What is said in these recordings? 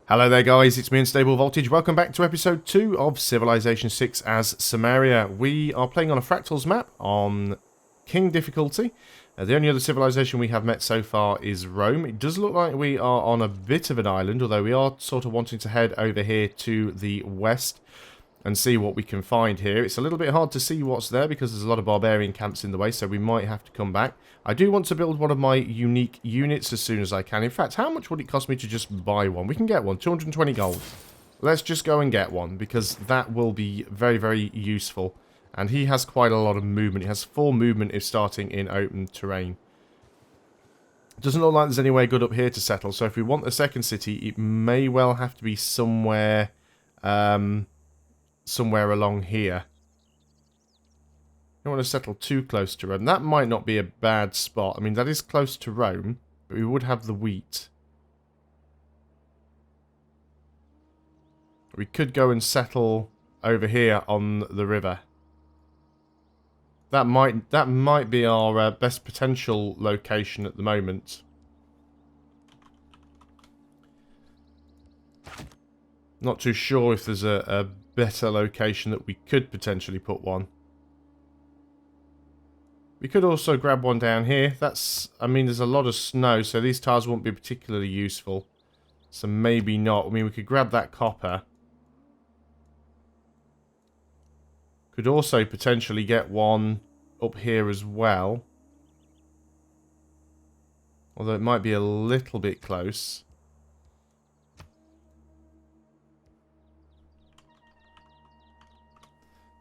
Hello there guys, it's me Unstable Voltage. Welcome back to episode 2 of Civilization 6 as Sumeria. We are playing on a fractals map on King difficulty. The only other civilization we have met so far is Rome. It does look like we are on a bit of an island, although we are sort of wanting to head over here to the west and see what we can find here. It's a little bit hard to see what's there because there's a lot of barbarian camps in the way, so we might have to come back. I do want to build one of my unique units as soon as I can. In fact, how much would it cost me to just buy one? We can get one, 220 gold. Let's just go and get one because that will be very, very useful. And he has quite a lot of movement. He has 4 movement if starting in open terrain. Doesn't look like there's anywhere good up here to settle, so if we want the second city, it may well have to be somewhere somewhere along here. Don't want to settle too close to Rome. That might not be a bad spot. I mean, that is close to Rome, but we would have the wheat. We could go and settle over here on the river. That might be our best potential location at the moment. Not too sure if there's a better location that we could potentially put one. We could also grab one down here. I mean, there's a lot of snow, so these tiles won't be particularly useful. So maybe not. I mean, we could grab that copper. Could also potentially get one up here as well. Although it might be a little bit close.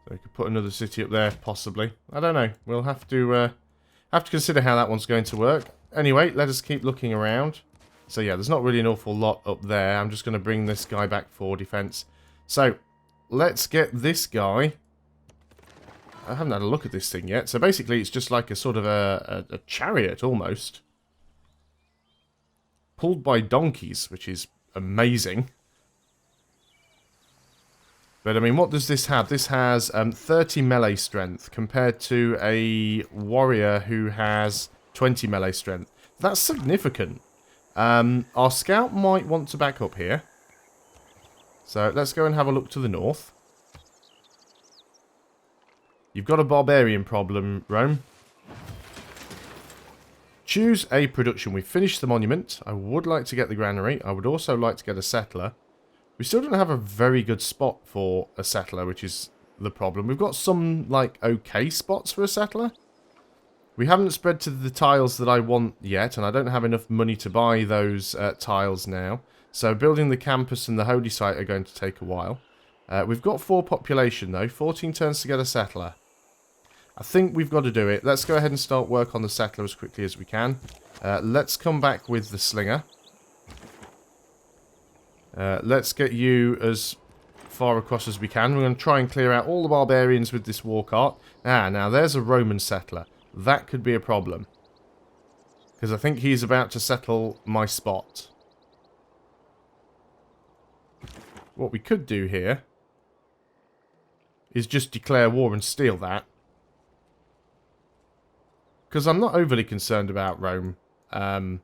So we could put another city up there, possibly. I don't know. We'll have to consider how that one's going to work. Anyway, let us keep looking around. So yeah, there's not really an awful lot up there. I'm just going to bring this guy back for defense. So, let's get this guy. I haven't had a look at this thing yet. So basically, it's just like a sort of a chariot, almost. Pulled by donkeys, which is amazing. But, I mean, what does this have? This has 30 melee strength compared to a warrior who has 20 melee strength. That's significant. Our scout might want to back up here. So, let's go and have a look to the north. You've got a barbarian problem, Rome. Choose a production. We've finished the monument. I would like to get the granary. I would also like to get a settler. We still don't have a very good spot for a settler, which is the problem. We've got some, like, okay spots for a settler. We haven't spread to the tiles that I want yet, and I don't have enough money to buy those tiles now. So building the campus and the holy site are going to take a while. We've got 4 population, though. 14 turns to get a settler. I think we've got to do it. Let's go ahead and start work on the settler as quickly as we can. Let's come back with the slinger. Let's get you as far across as we can. We're going to try and clear out all the barbarians with this war cart. Ah, now there's a Roman settler. That could be a problem. Because I think he's about to settle my spot. What we could do here is just declare war and steal that. Because I'm not overly concerned about Rome. And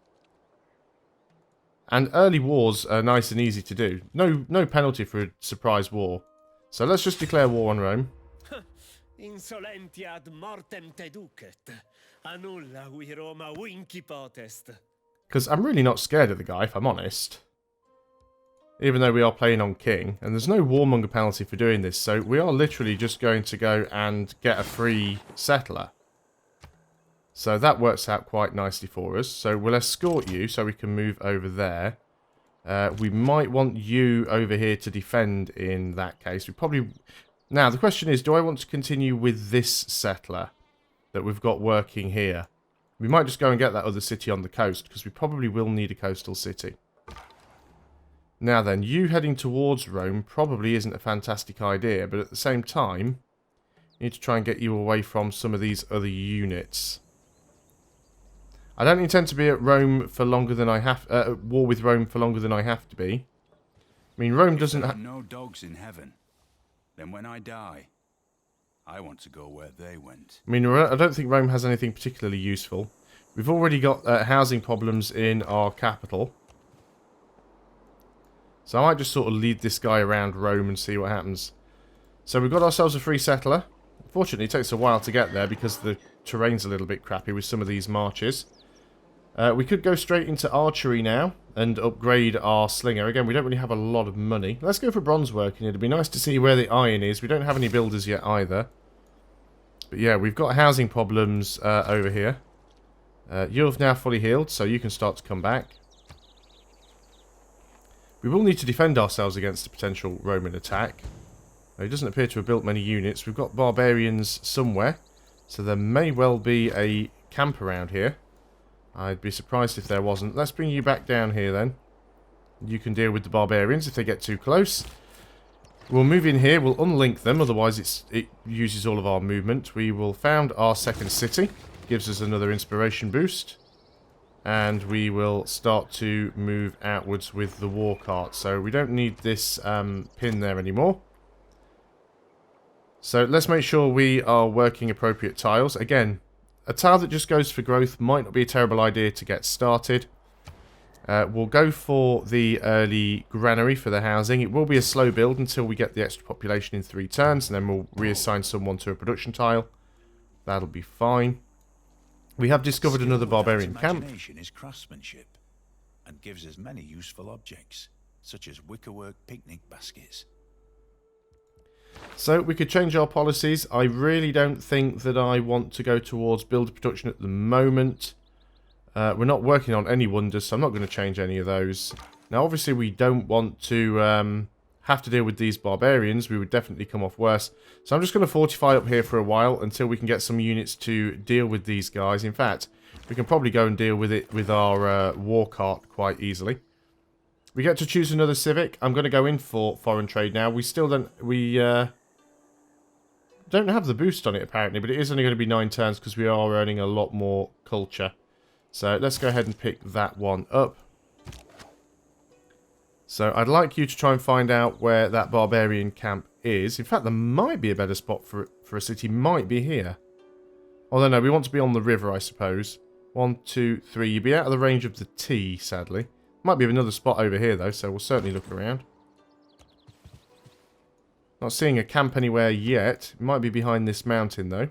early wars are nice and easy to do. No penalty for a surprise war. So let's just declare war on Rome. Insolenti ad mortem te ducet. Annulla vi Roma vinci potest. Because I'm really not scared of the guy, if I'm honest. Even though we are playing on King. And there's no warmonger penalty for doing this. So we are literally just going to go and get a free settler. So that works out quite nicely for us. So we'll escort you so we can move over there. We might want you over here to defend in that case. We probably... Now, the question is, do I want to continue with this settler that we've got working here? We might just go and get that other city on the coast, because we probably will need a coastal city. Now then, you heading towards Rome probably isn't a fantastic idea, but at the same time, you need to try and get you away from some of these other units. I don't intend to be at Rome for longer than I have... at war with Rome for longer than I have to be. I mean, Rome doesn't have... no dogs in heaven. Then when I die, I want to go where they went. I mean, I don't think Rome has anything particularly useful. We've already got housing problems in our capital. So I might just sort of lead this guy around Rome and see what happens. So we've got ourselves a free settler. Unfortunately, it takes a while to get there because the terrain's a little bit crappy with some of these marches. We could go straight into archery now and upgrade our slinger. Again, we don't really have a lot of money. Let's go for bronze working. It'd be nice to see where the iron is. We don't have any builders yet either. But yeah, we've got housing problems over here. You're now fully healed, so you can start to come back. We will need to defend ourselves against a potential Roman attack. He doesn't appear to have built many units. We've got barbarians somewhere, so there may well be a camp around here. I'd be surprised if there wasn't. Let's bring you back down here then. You can deal with the barbarians if they get too close. We'll move in here. We'll unlink them, otherwise it uses all of our movement. We will found our second city. Gives us another inspiration boost. And we will start to move outwards with the war cart. So we don't need this pin there anymore. So let's make sure we are working appropriate tiles. Again, a tile that just goes for growth might not be a terrible idea to get started. We'll go for the early granary for the housing. It will be a slow build until we get the extra population in 3 turns. And then we'll reassign someone to a production tile. That'll be fine. We have discovered another barbarian camp. Imagination is craftsmanship and gives us many useful objects, such as wickerwork picnic baskets. So we could change our policies. I really don't think that I want to go towards builder production at the moment. We're not working on any wonders, so I'm not going to change any of those. Now, obviously, we don't want to have to deal with these barbarians. We would definitely come off worse. So I'm just going to fortify up here for a while until we can get some units to deal with these guys. In fact, we can probably go and deal with it with our war cart quite easily. We get to choose another civic. I'm going to go in for foreign trade now. We still don't... We don't have the boost on it, apparently, but it is only going to be 9 turns because we are earning a lot more culture. So let's go ahead and pick that one up. So I'd like you to try and find out where that barbarian camp is. In fact, there might be a better spot for a city. Might be here. Although no, we want to be on the river, I suppose. 1, 2, 3. You'd be out of the range of the T, sadly. Might be another spot over here, though, so we'll certainly look around. Not seeing a camp anywhere yet. It might be behind this mountain, though.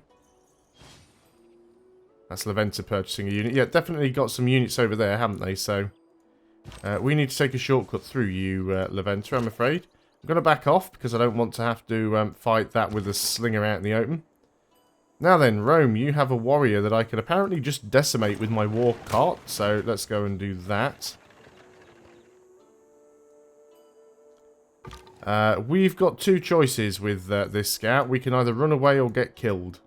That's Leventa purchasing a unit. Yeah, definitely got some units over there, haven't they? So we need to take a shortcut through you, Leventa, I'm afraid. I'm going to back off because I don't want to have to fight that with a slinger out in the open. Now then, Rome, you have a warrior that I can apparently just decimate with my war cart. So let's go and do that. We've got 2 choices with this scout. We can either run away or get killed.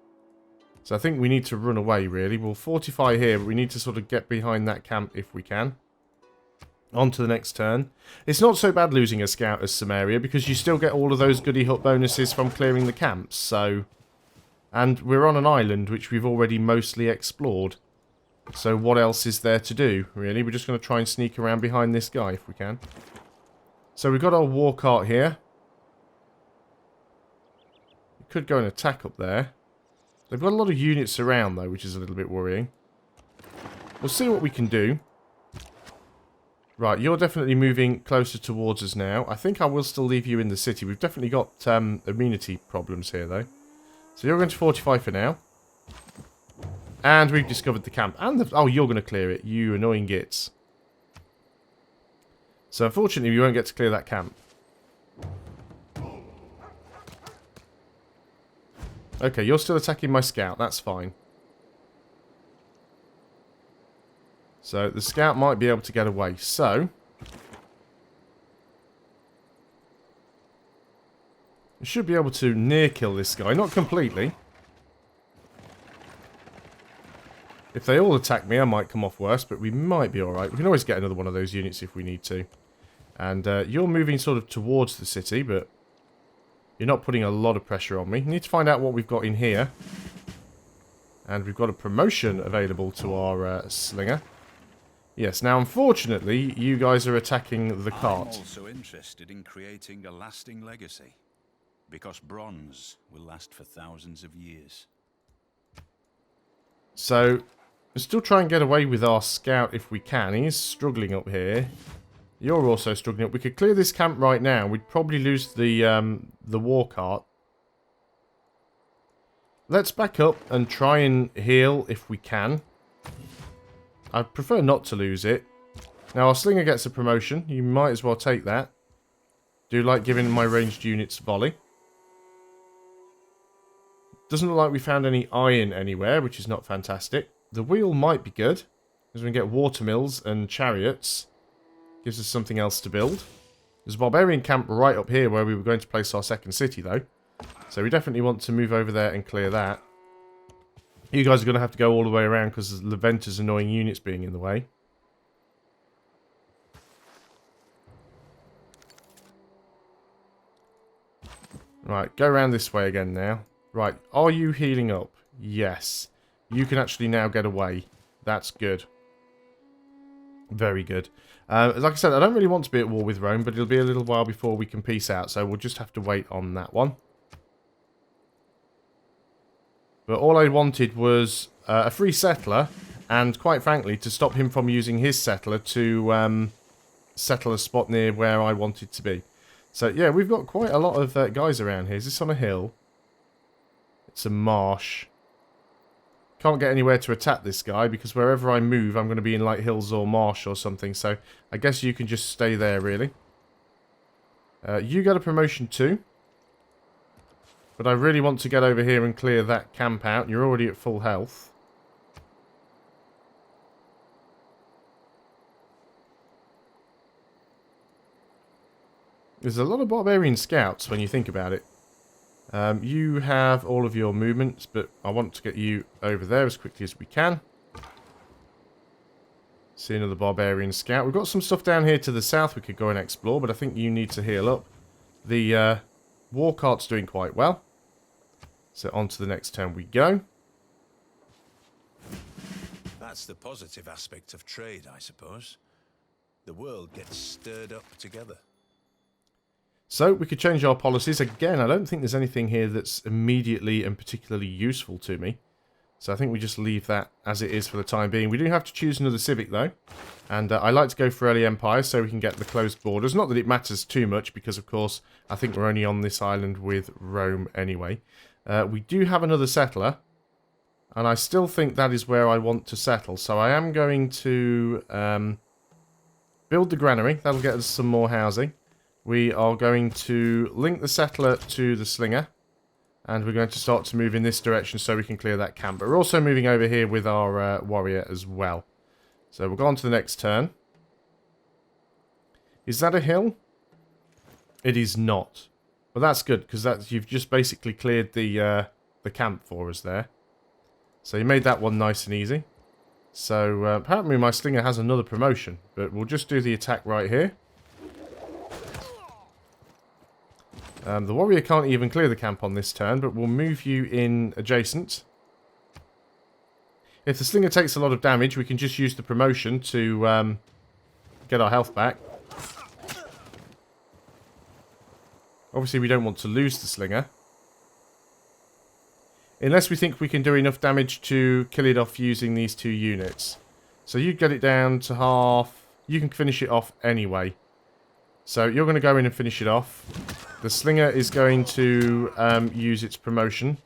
So I think we need to run away, really. We'll fortify here, but we need to sort of get behind that camp if we can. On to the next turn. It's not so bad losing a scout as Sumeria, because you still get all of those goody hut bonuses from clearing the camps, so... And we're on an island, which we've already mostly explored. So what else is there to do, really? We're just going to try and sneak around behind this guy, if we can. So we've got our war cart here. We could go and attack up there. They've got a lot of units around, though, which is a little bit worrying. We'll see what we can do. Right, you're definitely moving closer towards us now. I think I will still leave you in the city. We've definitely got immunity problems here, though. So you're going to fortify for now. And we've discovered the camp. And the... Oh, you're going to clear it, you annoying gits. So unfortunately, we won't get to clear that camp. Okay, you're still attacking my scout. That's fine. So the scout might be able to get away. So we should be able to near kill this guy. Not completely. If they all attack me, I might come off worse, but we might be alright. We can always get another one of those units if we need to. And you're moving sort of towards the city, but you're not putting a lot of pressure on me. You need to find out what we've got in here. And we've got a promotion available to our slinger. Yes, now unfortunately, you guys are attacking the cart. I'm also interested in creating a lasting legacy, because bronze will last for thousands of years. So, we'll still try and get away with our scout if we can. He is struggling up here. You're also struggling up. We could clear this camp right now. We'd probably lose the war cart. Let's back up and try and heal if we can. I'd prefer not to lose it. Now, our slinger gets a promotion. You might as well take that. Do like giving my ranged units volley. Doesn't look like we found any iron anywhere, which is not fantastic. The wheel might be good, because we can get watermills and chariots. Gives us something else to build. There's a barbarian camp right up here where we were going to place our second city, though. So we definitely want to move over there and clear that. You guys are going to have to go all the way around because of Leventa's annoying units being in the way. Right, go around this way again now. Right, are you healing up? Yes. You can actually now get away. That's good. Very good. Like I said, I don't really want to be at war with Rome, but it'll be a little while before we can peace out, so we'll just have to wait on that one. But all I wanted was a free settler, and quite frankly, to stop him from using his settler to settle a spot near where I wanted to be. So, yeah, we've got quite a lot of guys around here. Is this on a hill? It's a marsh. Can't get anywhere to attack this guy because wherever I move, I'm going to be in like hills or marsh or something. So I guess you can just stay there, really. You got a promotion too. But I really want to get over here and clear that camp out. You're already at full health. There's a lot of barbarian scouts when you think about it. You have all of your movements, but I want to get you over there as quickly as we can. See another barbarian scout. We've got some stuff down here to the south we could go and explore, but I think you need to heal up. The war cart's doing quite well. So on to the next turn we go. That's the positive aspect of trade, I suppose. The world gets stirred up together. So, we could change our policies. Again, I don't think there's anything here that's immediately and particularly useful to me. So I think we just leave that as it is for the time being. We do have to choose another civic, though. And I like to go for early empire so we can get the closed borders. Not that it matters too much, because, of course, I think we're only on this island with Rome anyway. We do have another settler. And I still think that is where I want to settle. So I am going to build the granary. That'll get us some more housing. We are going to link the settler to the slinger. And we're going to start to move in this direction so we can clear that camp. But we're also moving over here with our warrior as well. So we'll go on to the next turn. Is that a hill? It is not. Well, that's good, because you've just basically cleared the camp for us there. So you made that one nice and easy. So apparently my slinger has another promotion. But we'll just do the attack right here. The warrior can't even clear the camp on this turn, but we'll move you in adjacent. If the slinger takes a lot of damage, we can just use the promotion to get our health back. Obviously, we don't want to lose the slinger. Unless we think we can do enough damage to kill it off using these two units. So you get it down to half. You can finish it off anyway. So you're going to go in and finish it off. The slinger is going to use its promotion.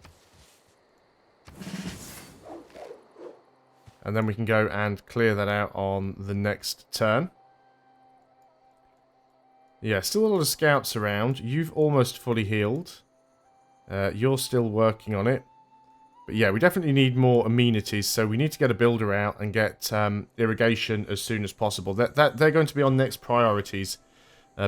And then we can go and clear that out on the next turn. Yeah, still a lot of scouts around. You've almost fully healed. You're still working on it. But yeah, we definitely need more amenities. So we need to get a builder out and get irrigation as soon as possible. They're going to be on next priorities.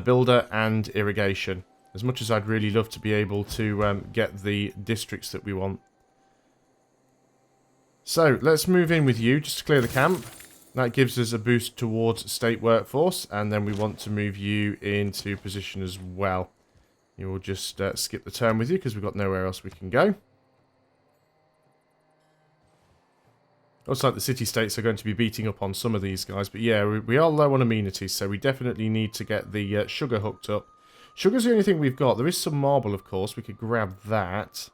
Builder and irrigation. As much as I'd really love to be able to get the districts that we want. So, let's move in with you just to clear the camp. That gives us a boost towards state workforce. And then we want to move you into position as well. You will just skip the turn with you because we've got nowhere else we can go. Looks like the city-states are going to be beating up on some of these guys. But yeah, we are low on amenities, so we definitely need to get the sugar hooked up. Sugar's the only thing we've got. There is some marble, of course. We could grab that.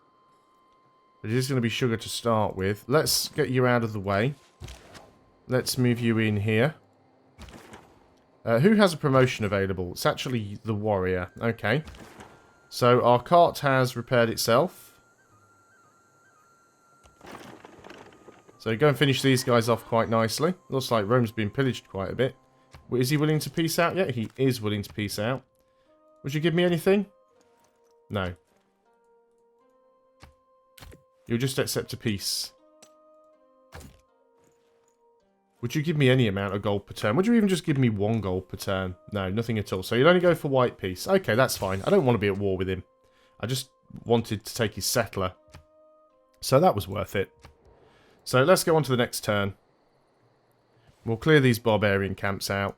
But it is going to be sugar to start with. Let's get you out of the way. Let's move you in here. Who has a promotion available? It's actually the warrior. Okay. So our cart has repaired itself. So go and finish these guys off quite nicely. Looks like Rome's been pillaged quite a bit. Is he willing to peace out yet? He is willing to peace out. Would you give me anything? No. You'll just accept a peace. Would you give me any amount of gold per turn? Would you even just give me 1 gold per turn? No, nothing at all. So you'll only go for white peace. Okay, that's fine. I don't want to be at war with him. I just wanted to take his settler. So that was worth it. So let's go on to the next turn. We'll clear these barbarian camps out.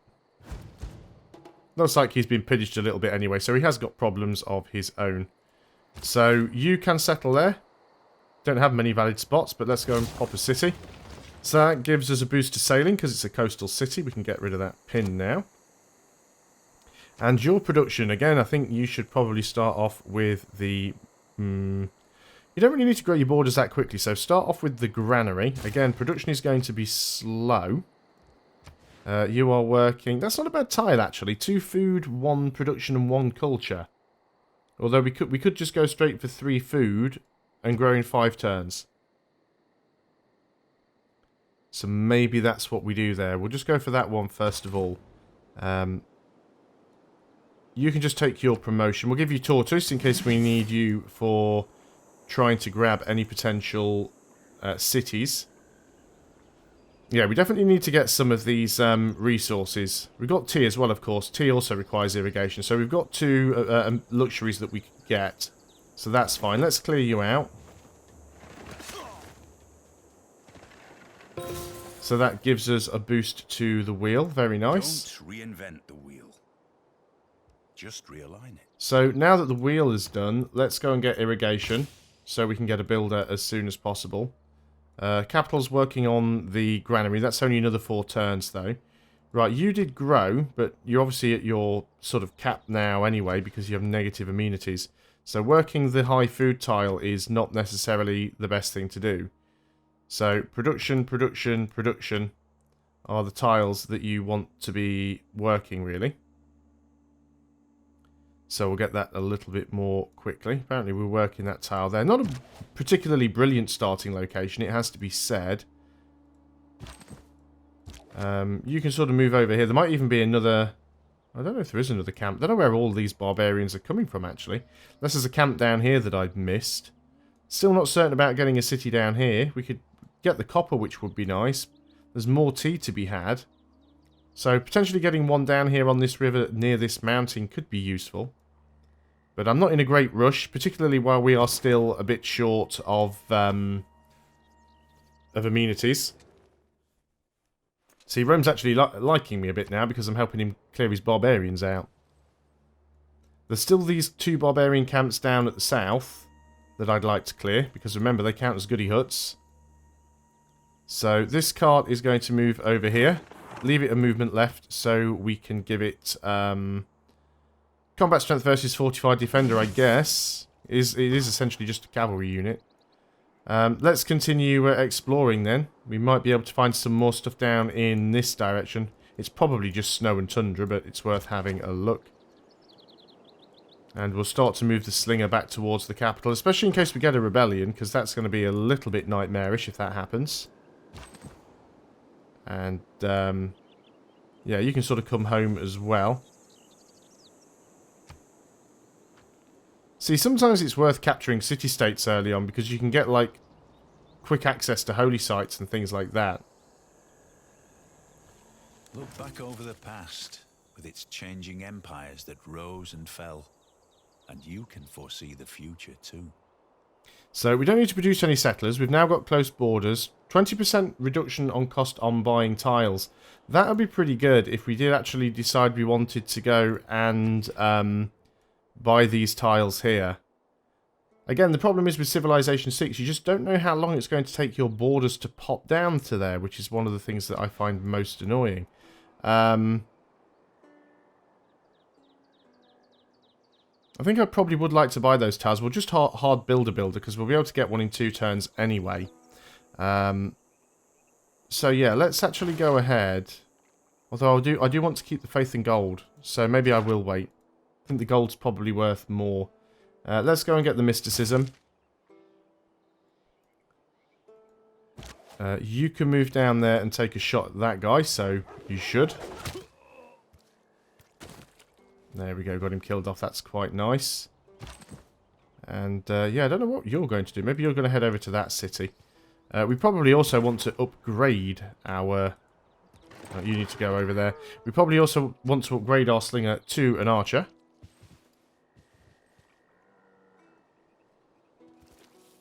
Looks like he's been pillaged a little bit anyway, so he has got problems of his own. So you can settle there. Don't have many valid spots, but let's go and pop a city. So that gives us a boost to sailing because it's a coastal city. We can get rid of that pin now. And your production, again, I think you should probably start off with the... you don't really need to grow your borders that quickly, so start off with the granary. Again, production is going to be slow. You are working... That's not a bad tile, actually. 2 food, 1 production, and 1 culture. Although we could just go straight for 3 food and grow in 5 turns. So maybe that's what we do there. We'll just go for that one first of all. You can just take your promotion. We'll give you tortoise in case we need you for trying to grab any potential cities. Yeah, we definitely need to get some of these resources. We've got tea as well, of course. Tea also requires irrigation. So we've got 2 luxuries that we could get. So that's fine. Let's clear you out. So that gives us a boost to the wheel. Very nice. Don't reinvent the wheel. Just realign it. So now that the wheel is done, let's go and get irrigation so we can get a builder as soon as possible. Capital's working on the granary. That's only another 4 turns though. Right, you did grow, but you're obviously at your sort of cap now anyway because you have negative amenities. So working the high food tile is not necessarily the best thing to do. So production, production, production are the tiles that you want to be working, really. So we'll get that a little bit more quickly. Apparently we're working that tile there. Not a particularly brilliant starting location, it has to be said. You can sort of move over here. There might even be another... I don't know if there is another camp. I don't know where all these barbarians are coming from, actually. Unless there's a camp down here that I've missed. Still not certain about getting a city down here. We could get the copper, which would be nice. There's more tea to be had. So potentially getting one down here on this river near this mountain could be useful. But I'm not in a great rush, particularly while we are still a bit short of amenities. See, Rome's actually liking me a bit now because I'm helping him clear his barbarians out. There's still these 2 barbarian camps down at the south that I'd like to clear, because remember, they count as goody huts. So this cart is going to move over here. Leave it a movement left so we can give it combat strength versus fortified defender, I guess. It is essentially just a cavalry unit. Let's continue exploring then. We might be able to find some more stuff down in this direction. It's probably just snow and tundra, but it's worth having a look. And we'll start to move the slinger back towards the capital, especially in case we get a rebellion, because that's going to be a little bit nightmarish if that happens. And, yeah, you can sort of come home as well. See, sometimes it's worth capturing city-states early on, because you can get, like, quick access to holy sites and things like that. Look back over the past, with its changing empires that rose and fell. And you can foresee the future, too. So, we don't need to produce any settlers. We've now got close borders. 20% reduction on cost on buying tiles. That would be pretty good if we did actually decide we wanted to go and buy these tiles here. Again, the problem is with Civilization 6, you just don't know how long it's going to take your borders to pop down to there, which is one of the things that I find most annoying. I think I probably would like to buy those tiles. We'll just hard build a builder, because we'll be able to get one in 2 turns anyway. So yeah, let's actually go ahead Although I do want to keep the faith in gold. So maybe I will wait. I think the gold's probably worth more. Let's go and get the mysticism. You can move down there and take a shot at that guy, so you should. There we go, got him killed off. That's quite nice. And yeah, I don't know what you're going to do. Maybe you're going to head over to that city. We probably also want to upgrade our... you need to go over there. We probably also want to upgrade our slinger to an archer.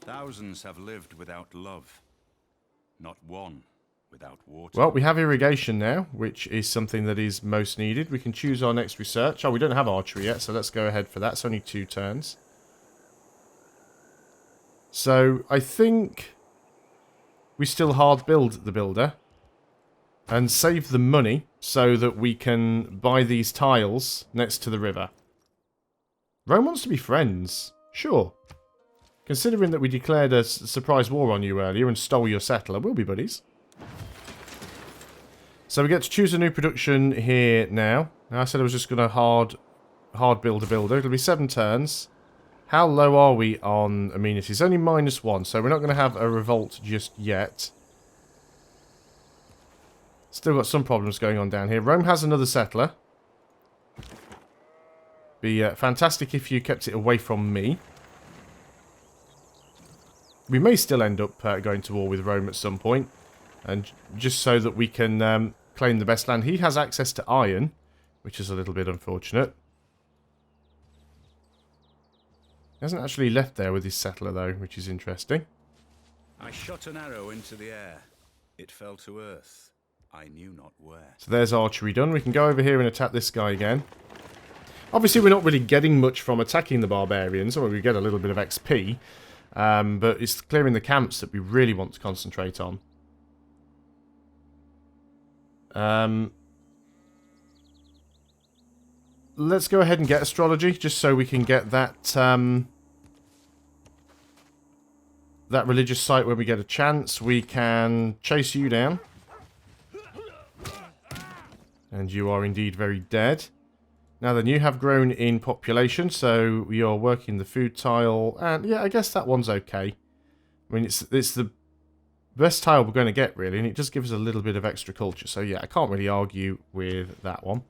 Thousands have lived without love. Not one without water. Well, we have irrigation now, which is something that is most needed. We can choose our next research. Oh, we don't have archery yet, so let's go ahead for that. It's only 2 turns. So, I think we still hard build the builder. And save the money so that we can buy these tiles next to the river. Rome wants to be friends. Sure. Considering that we declared a surprise war on you earlier and stole your settler, we'll be buddies. So we get to choose a new production here now. Now I said I was just going to hard build a builder. It'll be 7 turns. How low are we on amenities? Only -1, so we're not going to have a revolt just yet. Still got some problems going on down here. Rome has another settler. Be fantastic if you kept it away from me. We may still end up going to war with Rome at some point. And just so that we can claim the best land. He has access to iron, which is a little bit unfortunate. He hasn't actually left there with his settler, though, which is interesting. I shot an arrow into the air. It fell to earth. I knew not where. So there's archery done. We can go over here and attack this guy again. Obviously, we're not really getting much from attacking the barbarians, or we get a little bit of XP. But it's clearing the camps that we really want to concentrate on. Let's go ahead and get astrology, just so we can get that that religious site when we get a chance. We can chase you down. And you are indeed very dead. Now then, you have grown in population, so you're working the food tile, and yeah, I guess that one's okay. I mean, it's the best tile we're going to get, really, and it just gives us a little bit of extra culture, so yeah, I can't really argue with that one.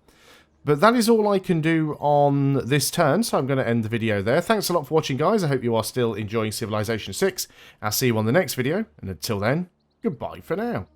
But that is all I can do on this turn, so I'm going to end the video there. Thanks a lot for watching, guys. I hope you are still enjoying Civilization 6. I'll see you on the next video, and until then, goodbye for now.